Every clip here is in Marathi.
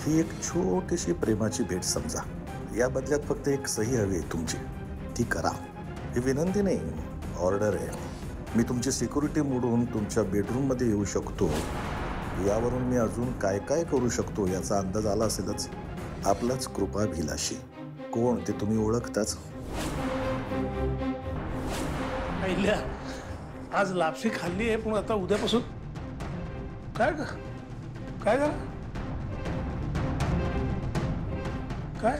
ही एक छोटीशी प्रेमाची भेट समजा. या बदल्यात फक्त एक सही हवी आहे तुमची, ती करा. ही विनंती नाही, ऑर्डर आहे. मी तुमची सिक्युरिटी मोडून तुमच्या बेडरूममध्ये येऊ शकतो. यावरून मी अजून काय काय करू शकतो याचा अंदाज आला असेलच. आपलाच कृपाभिलाषी. कोण ते तुम्ही ओळखताच. आज लापशी खाल्ली आहे, पण आता उद्यापासून काय काय झालं? काय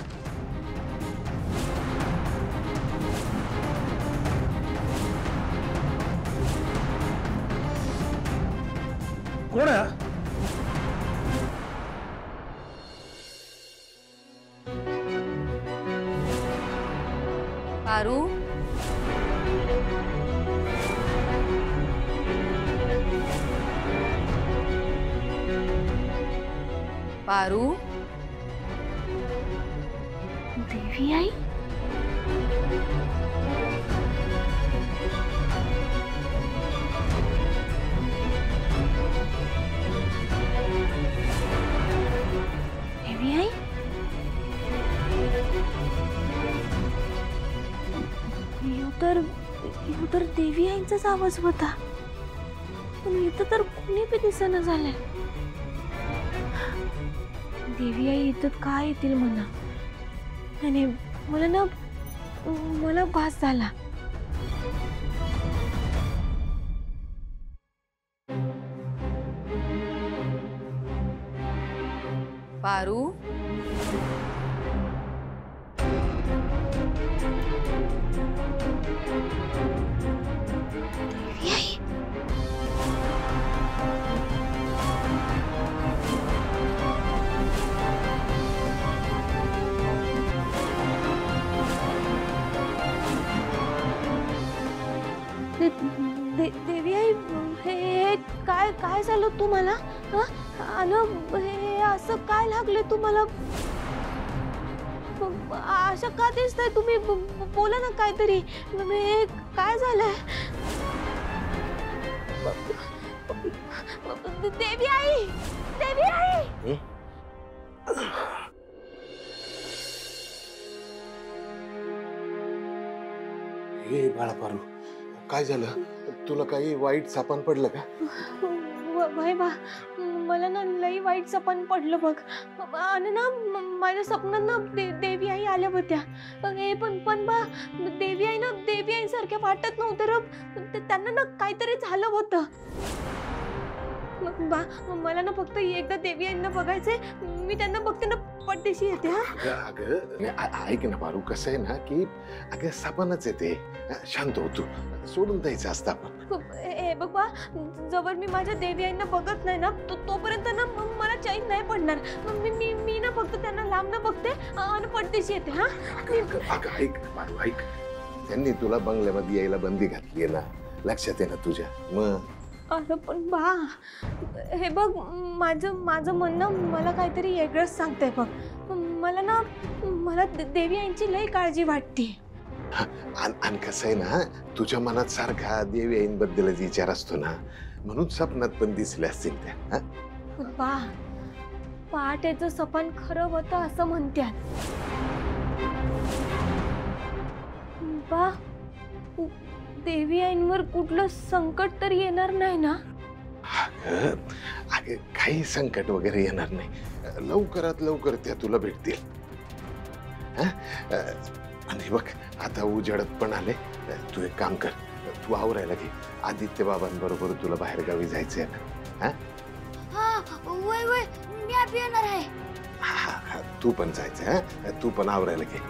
कोण आहे? पारू, पारू, देवी आई, देवी आई, ह्यो तर देवी आईंचाच आवाज होता. पण इथं तर कुणी बी दिसेना झालंय. देवी आई इथं काय येतील म्हणा. आणि मला भास झाला. पारू, देवी आई, देवी आई, हे काय काय झालं तुम्हाला? हे असं काय लागले तुम्हाला? अशा का दिसताय तुम्ही? बोला ना काहीतरी. हे काय झालंय? देवी आई, देवी आई, हे बाळा पारू, काय झालं? तुला काही वाईट सापण पडलं का? वय बा, मला ना लई वाईट सपन पडलं बघ. आणि ना माझ्या स्वप्नात ना देवी आई आल्या होत्या. हे पण बा, देवी आई सारख्या वाटत नव्हतं र. त्यांना ना काहीतरी झालं होतं बा. मला ना फक्त एकदा देवी आईंना बघायचंय. मी त्यांना बघते ना पडदेशी येते. अगं ऐक ना पारू, कसं आहे ना की अगं सापणच येते. शांत हो तू, सोडून द्यायचं असतं आपण. हे बघ बा, जवळ मी माझ्या देवी आईंना बघत नाही ना तोपर्यंत ना मला चैन नाही पडणार. मी ना फक्त त्यांना लांब ना बघते आणि पडदेशी येते. हा अगं ऐक पारू, ऐक. त्यांनी तुला बंगल्यामध्ये यायला बंदी घातली आहे ना, लक्षात आहे ना तुझ्या? मग अरे पण बा, हे बघ, माझं म्हणणं मला काहीतरी वेगळंच सांगतंय बघ. मला देवी आईंची लई काळजी वाटते. आणि कसं आहे ना, तुझ्या मनात सारखा देवी आईंबद्दलच विचार असतो ना, म्हणून स्वप्नात पण दिसले असतील त्या. बा, पहाटेचं सपन खरं होतं असं म्हणतात बा. देवी आईंवर कुठलं संकट तर येणार नाही ना? अगं काही संकट वगैरे येणार नाही. लवकरात लवकर त्या तुला भेटतील. आणि बघ, आता उजेडत पण आले. तू एक काम कर, तू आवरायला घे. आदित्य बाबांबरोबर तुला बाहेर गावी जायचंय ना? वय वय, मी अभी येणार आहे. तू पण जायचंय. तू पण आवरायला घे.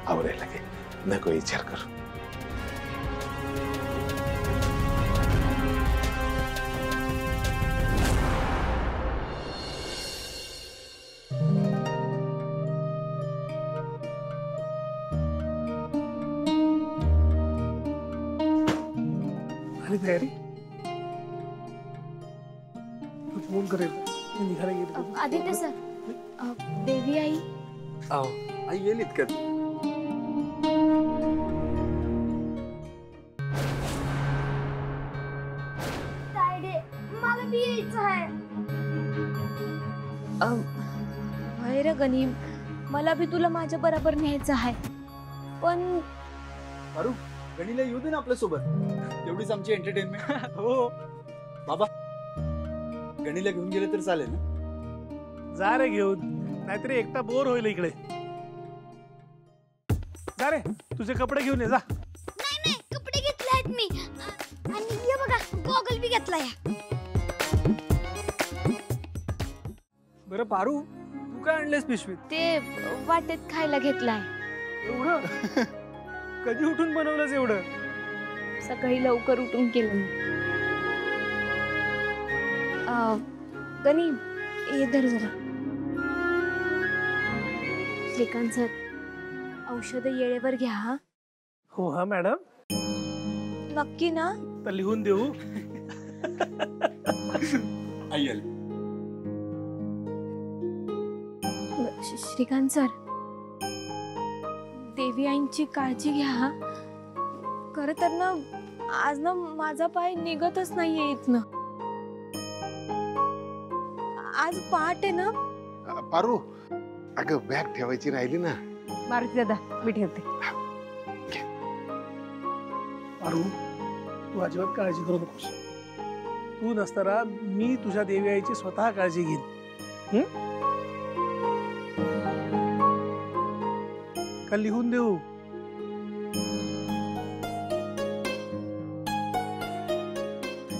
आवरायला घे, नको विचार करू. आणि तयारी फोन करेल. निघायला गेली. आदित्य सर, देवी आई आई गेलीत का? मला बी यायचं होय रे गणी, मला बी तुला माझ्या बरोबर न्यायचं आहे, पण पारू गणीला येऊ दे ना आपल्या सोबत, तेवढीच आमची एंटरटेनमेंट. हो बाबा, गणीला घेऊन गेले तर चालेल ना? जा रे घेऊन, नाहीतरी एकटा बोर होईल इकडे. जा रे, तुझे कपडे घेऊन ये जा. नाही कपडे घेतले आहेत मी, आणि हे बघा गॉगल बी घेतलाय. बरं पारू, तू काय आणलेस पिशवीत? ते वाटेत खायला घेतलाय. एवढं कधी उठून बनवलंस एवढं? सकाळी लवकर उठून केलं मी. गणी, ये धर जरा. श्रीकांत सर, औषध येळेवर घ्या हा. हो हा मॅडम, नक्की ना? तर लिहून देऊ. आई आली. श्रीकांत सर, देवी आईंची काळजी घ्या हा. खरं तर ना, आज ना माझा पाय निघतच नाहीये इथनं. आज पहाट आहे ना. पारू, अगं बॅग ठेवायची राहिली ना. मारुती दादा, मी ठेवते. पारू, तू अजिबात काळजी करू नकोस. तू नसताना मी तुझ्या देवी आईची स्वतः काळजी घेईन. का लिहून देऊ?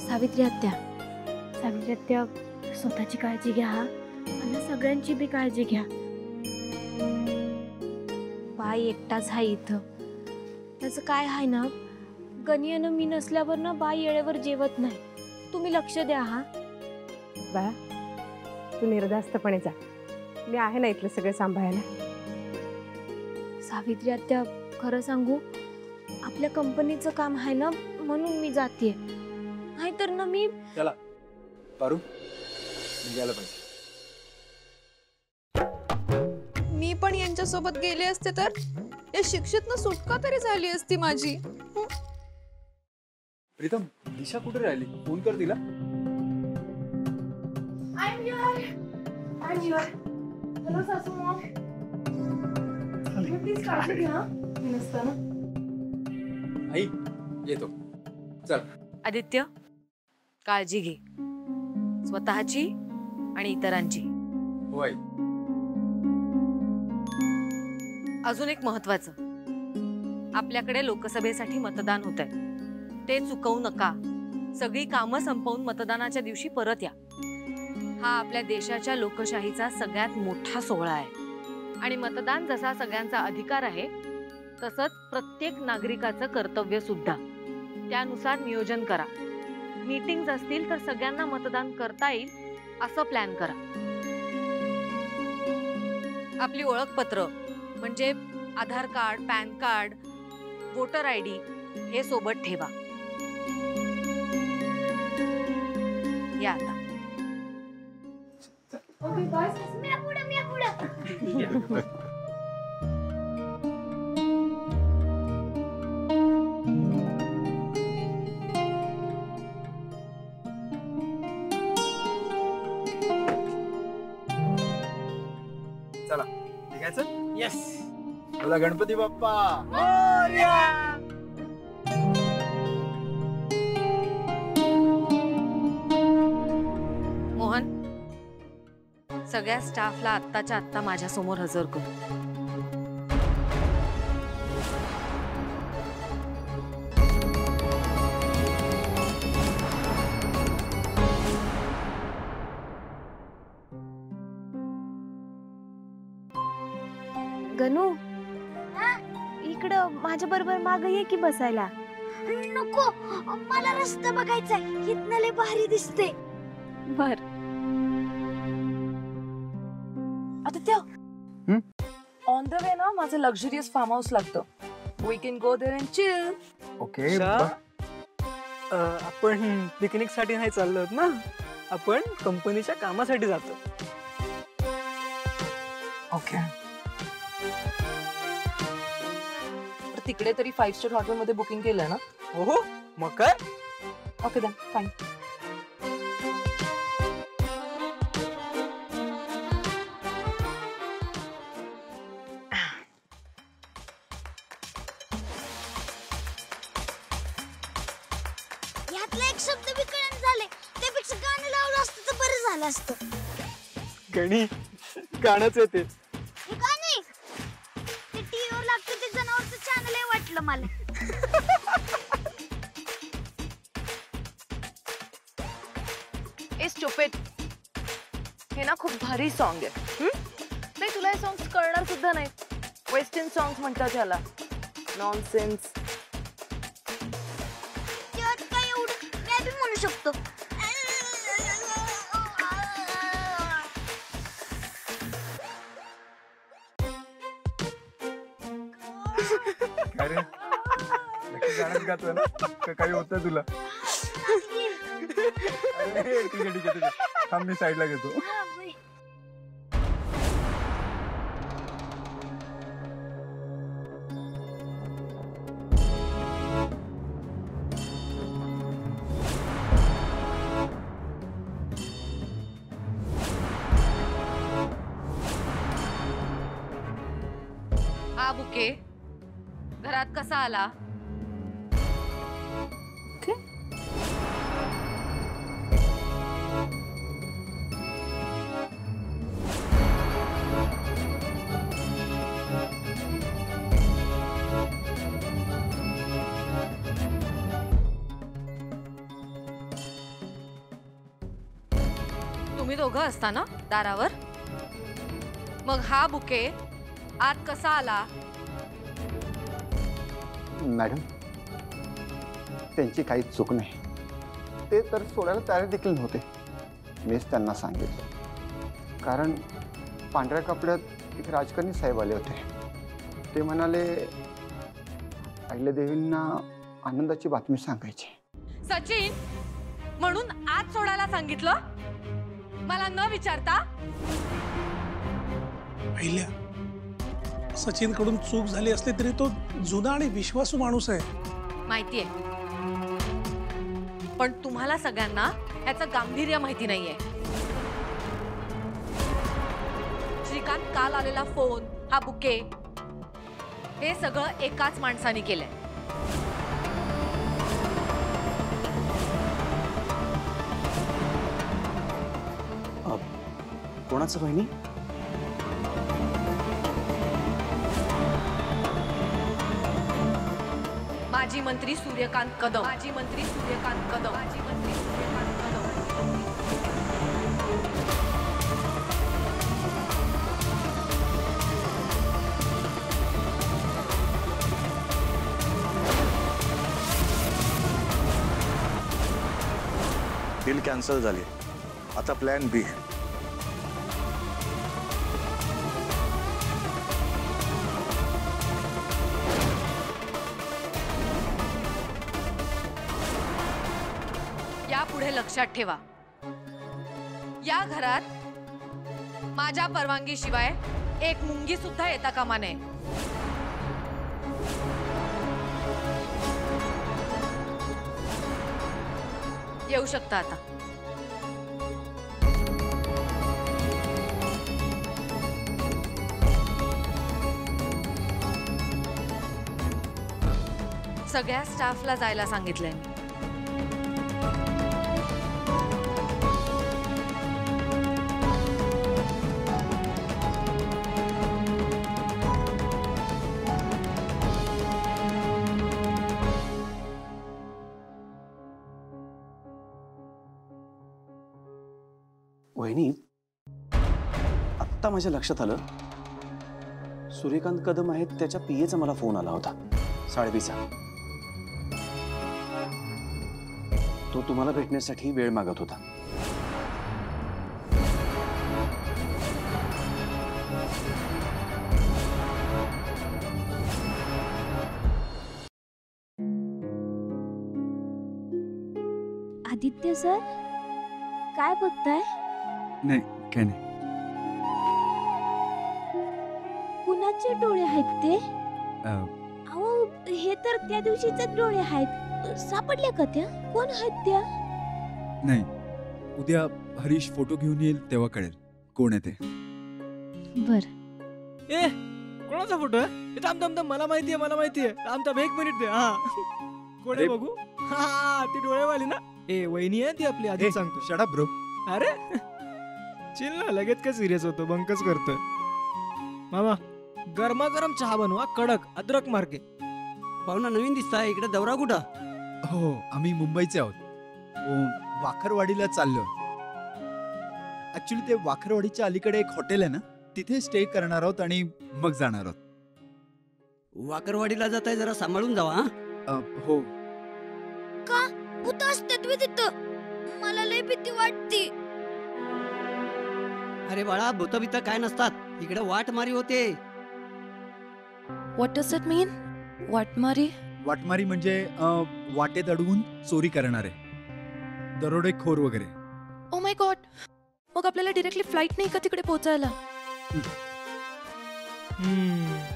सावित्री आत्या, सावित्री आत्या, स्वतःची काळजी घ्या हा, आणि सगळ्यांची बी काळजी घ्या. बाई एकटाच आहे इथं. त्याचं काय आहे ना, गणियानं मी नसल्यावर ना बाई येळेवर जेवत नाही. तुम्ही लक्ष द्या हा. बाळा, तू निर्धास्तपणे जा, मी आहे ना इथलं सगळं सांभाळायला. सावित्री आत्या, खरं सांगू, आपल्या कंपनीचं काम आहे ना, म्हणून मी जाते. नाहीतर ना मी. चला पारू, निघायला पाहिजे. मी पण यांच्यासोबत गेले असते तर या शिक्षेतनं सुटका तरी झाली असती माझी. प्रीतम, दिशा कुठे राहिली? फोन कर तिला. आई येतो. चल. आदित्य, काळजी घे, स्वतःची आणि इतरांची. हो आई. अजून एक महत्वाचं, आपल्याकडे लोकसभेसाठी मतदान होत आहे, ते चुकवू नका. सगळी कामं संपवून मतदानाच्या दिवशी परत या. हा आपल्या देशाच्या लोकशाहीचा सगळ्यात मोठा सोहळा आहे, आणि मतदान जसा सगळ्यांचा अधिकार आहे, तसंच प्रत्येक नागरिकाचं कर्तव्य सुद्धा. त्यानुसार नियोजन करा. मीटिंग्स असतील तर सगळ्यांना मतदान करता येईल असं प्लॅन करा. आपली ओळखपत्र म्हणजे Aadhaar card, PAN card, voter ID हे सोबत ठेवा. या आता. चला निघायचं. येस. बोला गणपती बाप्पा. मोहन, सगळ्या स्टाफला आत्ताच्या आत्ता माझ्या समोर हजर कर. गणू, इकडं माझ्या बरोबर माग ये की बसायला. नको, मला रस्ता बघायचा, इथनं लय भारी दिसते. बर. आदित्य, ऑन द वे ना माझं लक्झरियस फार्म हाऊस लागतं. We can go there and chill. Okay. आपण पिकनिक साठी नाही चाललो ना, आपण कंपनीच्या कामासाठी जातो. ओके. तिकडे तरी 5 स्टार हॉटेल मध्ये बुकिंग केलंय ना? हो, मग काय. Okay then, fine. त्यातला एक शब्द बी कळण झाले. त्यापेक्षा गाणं लावलं असतं तर बरं झालं असतं. गणी गाणंच येते. हे गाणे ते टीव्हीवर लागतं ते जनावरचं चॅनल आहे वाटलं मला. ए स्टुपिड, हे ना खूप भारी सॉन्ग आहे. नाही तुला हे सॉंग्स कळणार सुद्धा नाही. वेस्टर्न सॉंग्स म्हणतात ह्याला. नॉनसेन्स. त्यात काय एवढं, मी बी म्हणू शकतो. अरे नक्की गाणंच गातोय ना का काही होतं तुला? अरे ठीक आहे ठीक आहे ठीक आहे, थांब मी साईडला घेतो. हा बुके घरात कसा आला? तुम्ही दोघं असता ना दारावर? मग हा बुके आत कसा आला? मॅडम, त्यांची काहीच चूक नाही. ते तर सोडायला तयार देखील नव्हते. मीच त्यांना सांगितलं. कारण पांढऱ्या कपड्यात एक राजकारणी साहेब आले होते. ते म्हणाले अहिल्यादेवींना आनंदाची बातमी सांगायची. सचिन म्हणून आत सोडायला सांगितलं मला न विचारता? पहिल्या सचिन कडून चूक झाली असली तरी तो जुना आणि विश्वासू माणूस आहे. माहितीये, पण तुम्हाला सगळ्यांना याचं गांभीर्य माहिती नाहीये. श्रीकांत काल आलेला फोन, हा बुके, हे सगळं एकाच माणसाने केलंय. कोणाचं बहिणी? माजी मंत्री सूर्यकांत कदम. माजी मंत्री सूर्यकांत कदम. माजी मंत्री सूर्यकांत कदम. डील कॅन्सल झाली. आता प्लॅन बी. यापुढे लक्षात ठेवा, या घरात माझ्या परवानगी शिवाय एक मुंगी सुद्धा येता कामा नये. येऊ शकता आता. सगळ्या स्टाफला जायला सांगितलंय मी. वहिनी, आत्ता माझ्या लक्षात आलं, सूर्यकांत कदम आहेत त्याच्या पीएचा मला फोन आला होता 2:30चा. तो तुम्हाला भेटण्यासाठी वेळ मागत होता. आदित्य सर, काय बघताय? नाही काय नाही. कुणाचे डोळे आहेत ते? अहो, हे तर त्या दिवशीचे डोळे आहेत. सापडल्या का त्या? कोण आहेत त्या? नाही, उद्या हरीश फोटो घेऊन येईल तेव्हा कळेल कोण आहे ते. बर. ए कोणाचा फोटो आहे? थांब थांब थांब, मला माहितीये मला माहितीये. थांब थांब एक मिनिट दे. हा कोण आहे बघू? हा ती डोळेवाली ना. ए वहिनी आहे ती आपली, आधी सांगतो. Shut up bro. अरे चिल ना, लगेच काय सिरियस होतो, बंकच करतोय. मामा गरमागरम चहा बनवा, कडक अद्रक मार्के. पाहुणा नवीन दिसताय, इकडे दौरा कुठं? हो, आम्ही मुंबईचे आहोत. वाखरवाडीला चाललो. ऍक्च्युली ते वाखरवाडीच्या अलीकडे एक हॉटेल आहे ना, तिथे स्टे करणार आहोत आणि मग जाणार आहोत. वाकरवाडीला जाताय, जरा सांभाळून जावा. हो. का भूत असतात वे तिथं? मला लय भीती वाटते. अरे बाळा, भूत बित काय नसतात, इकडे वाट मारी होते. व्हॉट डज इट मीन? वाटमारी? वाटमारी म्हणजे वाटेत अडवून चोरी करणारे, दरोडेखोर वगैरे. ओ माय गॉड, मग आपल्याला डिरेक्टली फ्लाईट नाही का तिकडे पोहोचायला?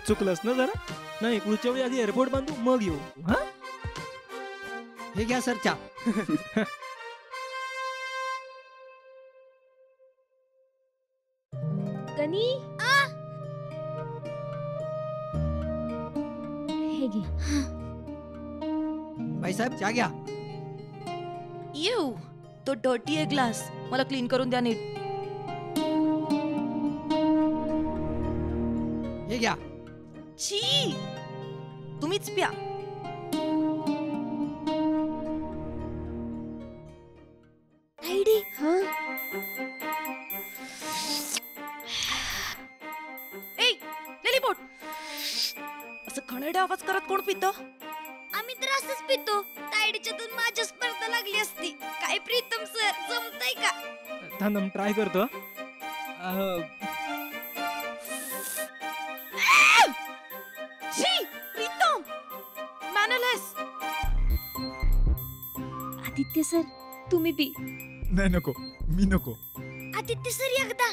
चुकलंस ना जरा. नाही, पुढच्या वेळी आधी एअरपोर्ट बांधू मग येऊ. हा हे घ्या सर चहा. गणी हे घे. बाईसाहेब चहा घ्या. येऊ तो डर्टी आहे ग्लास, मला क्लीन करून द्या नीट. हे घ्या. छी, तुम्हीच प्या. आयडी हा ए लेलीपोट, असं खणेरडा आवाज करत कोण पितं? आम्ही तर असंच पितो. तायडीच्या दूध माझ्या स्पर्धा लागली असती. काय प्रीतम सर, जमतंय का? थांब ट्राय करतो. छी, प्रीतम मॅनरलेस. आदित्य सर तुम्ही बी. नाही नको, मी नको. आदित्य सर एकदा.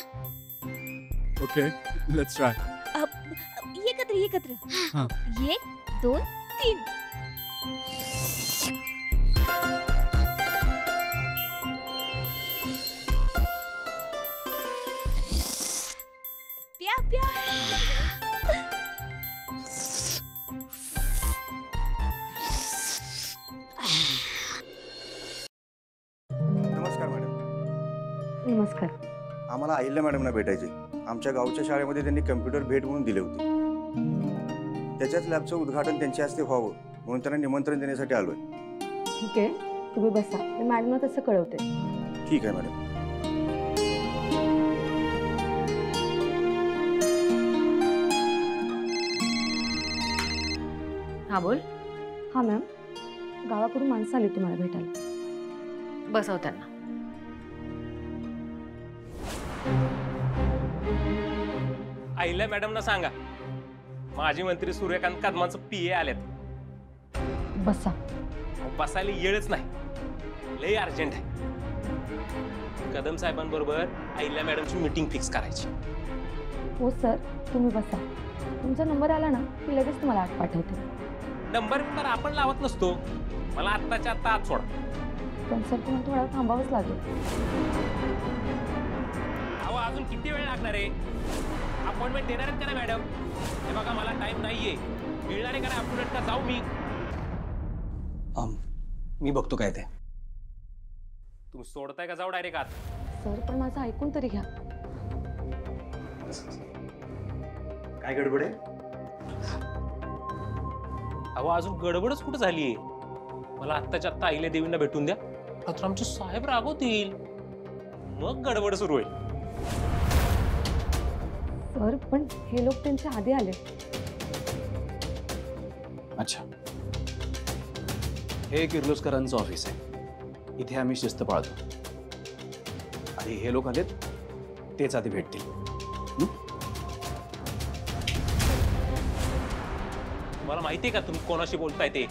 Okay, let's try. एकत्र हा. 1 2 3. प्या प्या. नमस्कार मॅडम. नमस्कार. आम्हाला अहिल्या मॅडमना भेटायचे. आमच्या गावच्या शाळेमध्ये त्यांनी कम्प्युटर भेट म्हणून दिले होते. त्याच्याच लॅबचं उद्घाटन त्यांच्या हस्ते व्हावं म्हणून त्यांना निमंत्रण देण्यासाठी आलोय. ठीक आहे, तुम्ही बसा, मी मॅडमला तसं कळवते. ठीक आहे मॅडम. हा बोल. हा मॅम, गावाकडून माणसं आली तुम्हाला भेटायला. बसव त्यांना. अहिल्या मॅडमना सांगा माजी मंत्री सूर्यकांत कदमांचं पीए आलेत. बसा. बसायला येळच नाही, लय अर्जंट आहे. कदम साहेबांबरोबर अहिल्या मॅडमची मीटिंग फिक्स करायची. हो सर, तुम्ही बसा. तुमचा नंबर आला ना की लगेच तुम्हाला आत पाठवते. नंबर तर आपण लावत नसतो, मला आत्ताच्या आत्ता आत सोडा. पण सर तुम्हाला थोडा वेळ थांबावंच लागेल. अहो अजून किती वेळ लागणार आहे? अपॉइंटमेंट देणार आहेत का ना मॅडम? हे बघा मला टाइम नाहीये, मिळणार आहे का ना अपॉइंटमेंट? का जाऊ मी? मी बघतो काय ते. तुम्ही सोडताय का जाऊ डायरेक्ट आत? सर पण माझं ऐकून तरी घ्या. काय गडबड आहे? अहो अजून गडबडच कुठं झालीये? मला आत्ताच्या आत्ता अहिल्या देवींना भेटून द्या, आता आमचे साहेब रागवतील, मग गडबड सुरू होईल. सर पण हे लोक त्यांच्या आधी आले. अच्छा, हे किर्लोस्करांचं ऑफिस आहे. इथे आम्ही शिस्त पाळतो. आधी हे लोक आलेत, तेच आधी भेटतील. मला माहितीये का तुम्ही कोणाशी बोलताय ते?